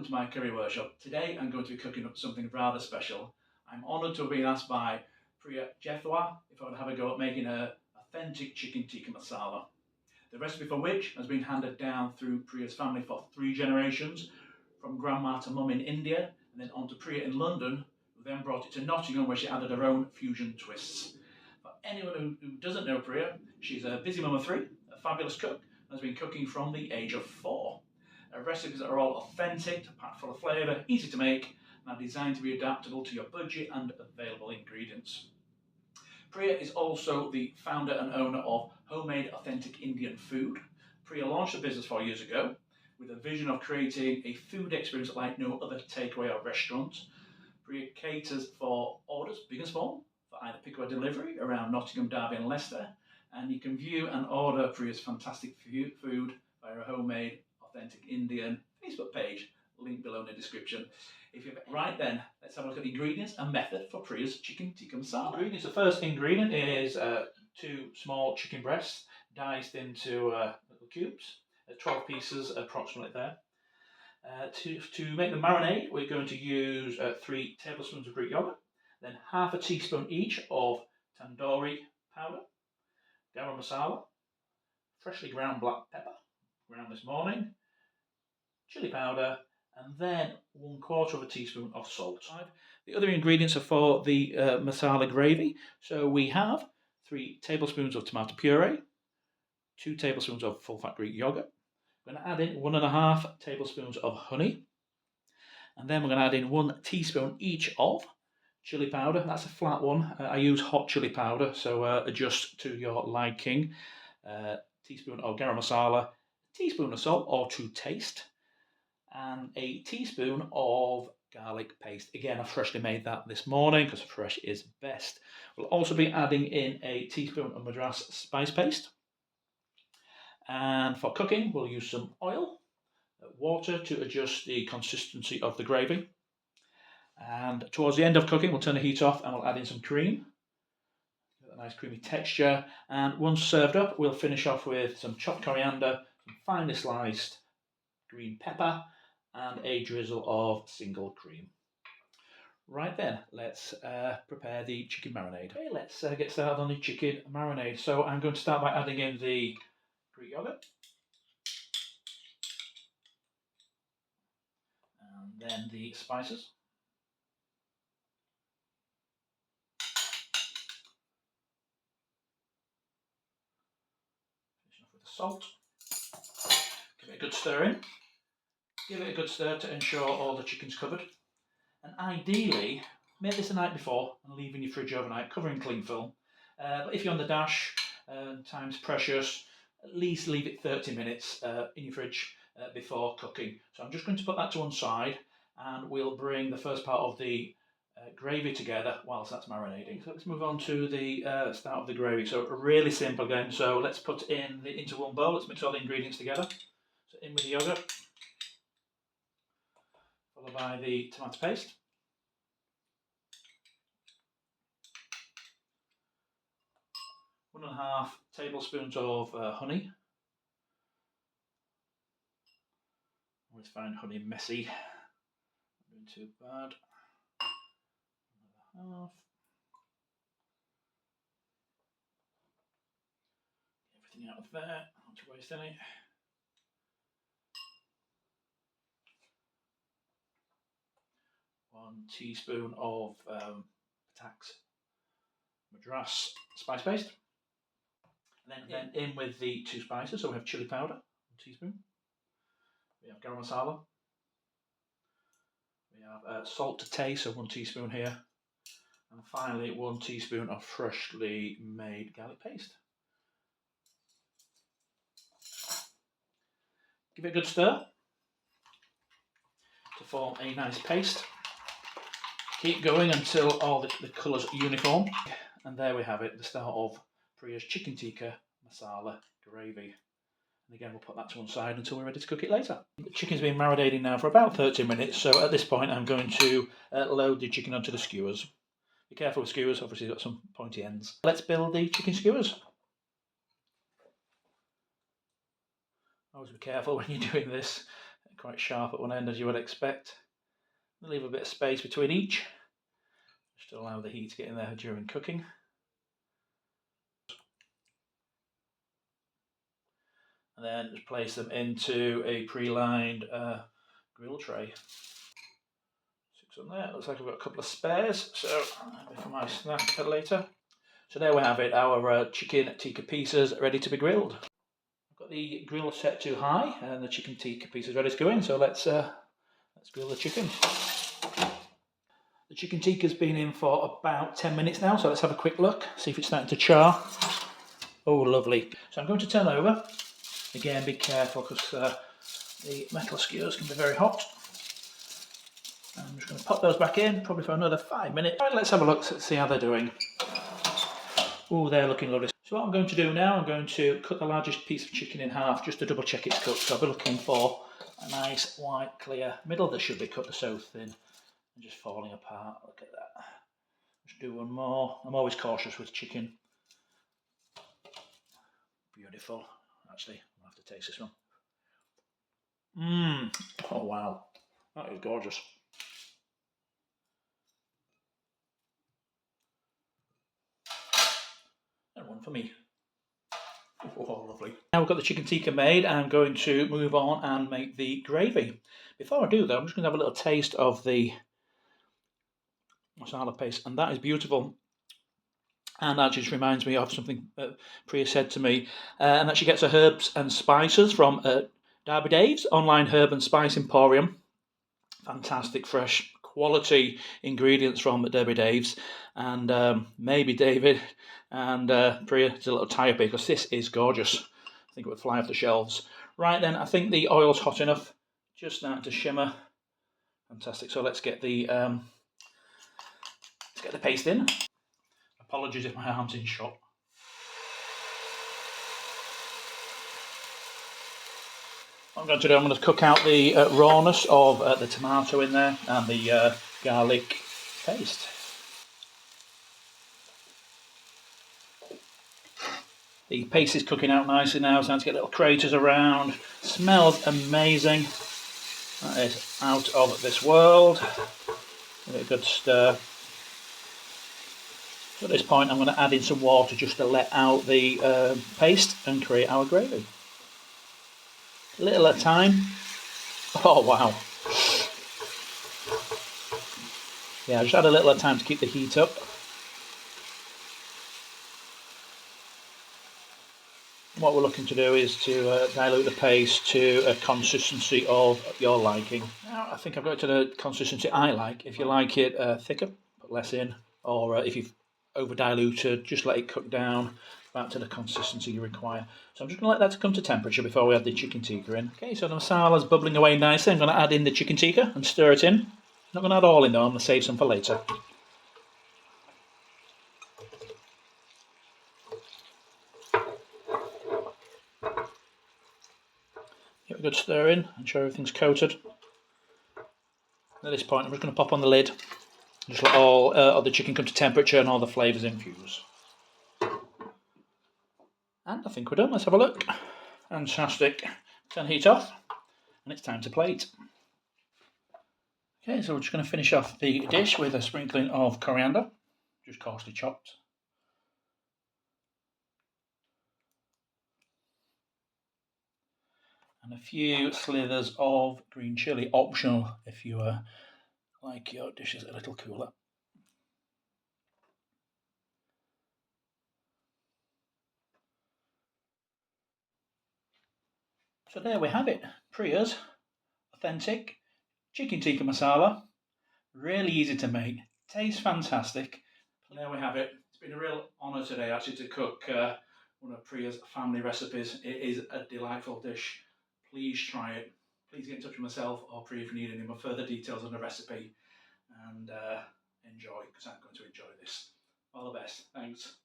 welcome to my curry workshop. Today I'm going to be cooking up something rather special. I'm honoured to have been asked by Priya if I would have a go at making an authentic chicken tikka masala. The recipe for which has been handed down through Priya's family for 3 generations, from grandma to mum in India, and then on to Priya in London, who then brought it to Nottingham where she added her own fusion twists. For anyone who doesn't know Priya, she's a busy mum of 3, a fabulous cook, and has been cooking from the age of 4. Recipes that are all authentic, packed full of flavour, easy to make, and are designed to be adaptable to your budget and available ingredients. Priya is also the founder and owner of Homemade Authentic Indian Food. Priya launched the business 4 years ago with a vision of creating a food experience like no other takeaway or restaurant. Priya caters for orders, big and small, for either pick or delivery around Nottingham, Derby and Leicester, and you can view and order Priya's fantastic food via a Homemade Authentic Indian Facebook page, link below in the description. Right then, let's have a look at the ingredients and method for Priya's chicken tikka masala. Ingredients: the first ingredient is 2 small chicken breasts diced into little cubes, 12 pieces approximately there. To make the marinade, we're going to use 3 tablespoons of Greek yogurt, then half a teaspoon each of Tandoori powder, Garam Masala, freshly ground black pepper, ground this morning, chili powder, and then 1/4 teaspoon of salt. The other ingredients are for the masala gravy. So we have 3 tablespoons of tomato puree, 2 tablespoons of full fat Greek yogurt. We're going to add in 1.5 tablespoons of honey, and then we're going to add in 1 teaspoon each of chili powder. That's a flat one. I use hot chili powder, so adjust to your liking. Teaspoon of garam masala, teaspoon of salt or to taste, and a teaspoon of garlic paste. Again, I freshly made that this morning because fresh is best. We'll also be adding in a teaspoon of Madras spice paste. And for cooking, we'll use some oil, water to adjust the consistency of the gravy. And towards the end of cooking, we'll turn the heat off and we'll add in some cream. Get a nice creamy texture. And once served up, we'll finish off with some chopped coriander, some finely sliced green pepper, and a drizzle of single cream. Right then, let's prepare the chicken marinade. Okay, let's get started on the chicken marinade. So I'm going to start by adding in the Greek yogurt, and then the spices. Finish off with the salt. Give it a good stir in. Give it a good stir to ensure all the chicken's covered. And ideally, make this the night before and leave in your fridge overnight, covering cling film. But if you're on the dash, time's precious, at least leave it 30 minutes in your fridge before cooking. So I'm just going to put that to one side, and we'll bring the first part of the gravy together whilst that's marinating. So let's move on to the start of the gravy. So really simple again. So let's put into one bowl. Let's mix all the ingredients together. So in with the yogurt, followed by the tomato paste, one and a half tablespoons of honey. I always find honey messy, not doing too bad. 1.5. Everything out of there, not to waste any. One teaspoon of Patak's Madras spice paste, and then in with the 2 spices. So we have chili powder, 1 teaspoon. We have garam masala. We have salt to taste, so 1 teaspoon here, and finally 1 teaspoon of freshly made garlic paste. Give it a good stir to form a nice paste. Keep going until all the colours are uniform. And there we have it, the start of Priya's chicken tikka masala gravy. And again, we'll put that to one side until we're ready to cook it later. The chicken's been marinating now for about 30 minutes, so at this point I'm going to load the chicken onto the skewers. Be careful with skewers, obviously got some pointy ends. Let's build the chicken skewers. Always be careful when you're doing this. quite sharp at one end as you would expect. Leave a bit of space between each, just to allow the heat to get in there during cooking. And then just place them into a pre-lined grill tray. 6 on there. Looks like I've got a couple of spares, so for my snack for later. So there we have it, our chicken tikka pieces ready to be grilled. I've got the grill set to high and the chicken tikka pieces ready to go in, so let's grill the chicken. The chicken tikka's been in for about 10 minutes now, so let's have a quick look, see if it's starting to char. Oh, lovely. So I'm going to turn over. Again, be careful because the metal skewers can be very hot. I'm just going to pop those back in, probably for another 5 minutes. Right, let's have a look, see how they're doing. Oh, they're looking lovely. So what I'm going to do now, I'm going to cut the largest piece of chicken in half, just to double check it's cooked. So I'll be looking for a nice, white, clear middle. That should be cut so thin and just falling apart. Look at that. Just do one more. I'm always cautious with chicken. Beautiful. Actually, I'll have to taste this one. Oh wow, that is gorgeous. And one for me. Oh, lovely. Now we've got the chicken tikka made, I'm going to move on and make the gravy. Before I do though, I'm just going to have a little taste of the masala paste, and that is beautiful. And that just reminds me of something that Priya said to me, and that she gets her herbs and spices from Derby Dave's online herb and spice emporium. Fantastic, fresh, quality ingredients from Derby Dave's, and maybe David and Priya is a little tie-up here because this is gorgeous. I think it would fly off the shelves. Right then, I think the oil's hot enough, just starting to shimmer. Fantastic. So let's get the paste in. Apologies if my arm's in shot. What I'm going to do, I'm going to cook out the rawness of the tomato in there and the garlic paste. The paste is cooking out nicely now, starting to get little craters around. Smells amazing. That is out of this world. Give it a good stir. So at this point I'm going to add in some water just to let out the paste and create our gravy. A little at a time. Oh wow. Yeah, just add a little at a time to keep the heat up. What we're looking to do is to dilute the paste to a consistency of your liking. Now I think I've got it to the consistency I like. If you like it thicker, put less in. Or if you've over diluted, just let it cook down back to the consistency you require. So I'm just going to let that come to temperature before we add the chicken tikka in. Okay, so the masala's bubbling away nicely. I'm going to add in the chicken tikka and stir it in. Not going to add all in though, I'm going to save some for later. Give it a good stir in, ensure everything's coated. At this point I'm just going to pop on the lid. Just let all of the chicken come to temperature and all the flavours infuse. And I think we're done. Let's have a look. Fantastic. Turn the heat off and it's time to plate. Okay, so we're just going to finish off the dish with a sprinkling of coriander, just coarsely chopped. And a few slithers of green chilli, optional if you like your dishes a little cooler. So there we have it, Priya's authentic chicken tikka masala. Really easy to make, tastes fantastic. And there we have it. It's been a real honour today actually to cook one of Priya's family recipes. It is a delightful dish. Please try it. Please get in touch with myself or Priya if you need any more further details on the recipe, and enjoy, because I'm going to enjoy this. All the best. Thanks.